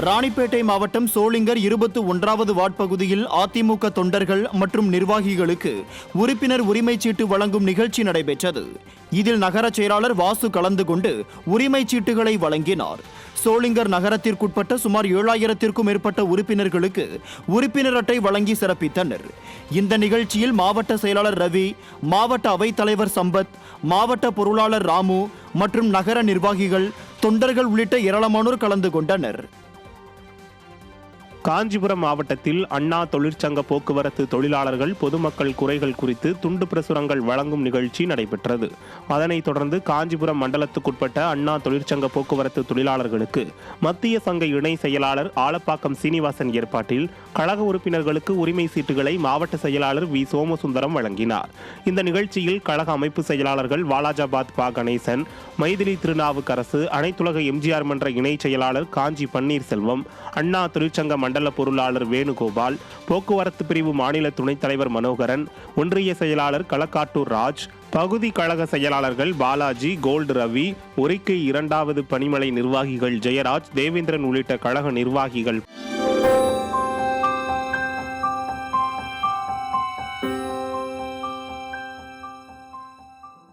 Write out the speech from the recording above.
ராணிப்பேட்டை மாவட்டம் சோளிங்கர் 21வது வார்டு பகுதியில் அதிமுக தொண்டர்கள் மற்றும் நிர்வாகிகளுக்கு உறுப்பினர் உரிமைச் சீட்டு வழங்கும் நிகழ்ச்சி நடைபெற்றது. இதில் நகர செயலாளர் வாசு கலந்து கொண்டு உரிமைச் சீட்டுகளை வழங்கினார். சோளிங்கர் நகரத்திற்குட்பட்ட சுமார் 7000த்திற்கும் மேற்பட்ட உறுப்பினர்களுக்கு உறுப்பினர் அட்டை வழங்கி சிறப்பித்தனர். இந்த நிகழ்ச்சியில் மாவட்ட செயலாளர் ரவி, மாவட்ட அவைத்தலைவர் சம்பத், மாவட்ட பொருளாளர் ராமு மற்றும் நகர நிர்வாகிகள், தொண்டர்கள் உள்ளிட்ட ஏராளமானோர் கலந்து கொண்டனர். காஞ்சிபுரம் மாவட்டத்தில் அண்ணா தொழிற்சங்க போக்குவரத்து தொழிலாளர்கள் பொதுமக்கள் குறைகள் குறித்து துண்டு பிரசுரங்கள் வழங்கும் நிகழ்ச்சி நடைபெற்றது. அதனைத் தொடர்ந்து காஞ்சிபுரம் மண்டலத்துக்குட்பட்ட அண்ணா தொழிற்சங்க போக்குவரத்து தொழிலாளர்களுக்கு மத்திய சங்க இணை செயலாளர் ஆலப்பாக்கம் சீனிவாசன் ஏற்பாட்டில் கழக உறுப்பினர்களுக்கு உரிமை சீட்டுகளை மாவட்ட செயலாளர் வி சோமசுந்தரம் வழங்கினார். இந்த நிகழ்ச்சியில் கழக அமைப்பு செயலாளர்கள் வாலாஜாபாத் பா கணேசன், மைதிலி திருநாவுக்கரசு, அனைத்துலக எம்ஜிஆர் மன்ற இணை செயலாளர் காஞ்சி பன்னீர்செல்வம், அண்ணா தொழிற்சங்க மண்டல பொருளாளர் வேணுகோபால், போக்குவரத்து பிரிவு மாநில துணைத் தலைவர் மனோகரன், ஒன்றிய செயலாளர் களக்காட்டூர் ராஜ், பகுதி கழக செயலாளர்கள் பாலாஜி, கோல்டு ரவி, ஒரிக்கை 2வது பணிமனை நிர்வாகிகள் ஜெயராஜ், தேவேந்திரன் உள்ளிட்ட கழக நிர்வாகிகள்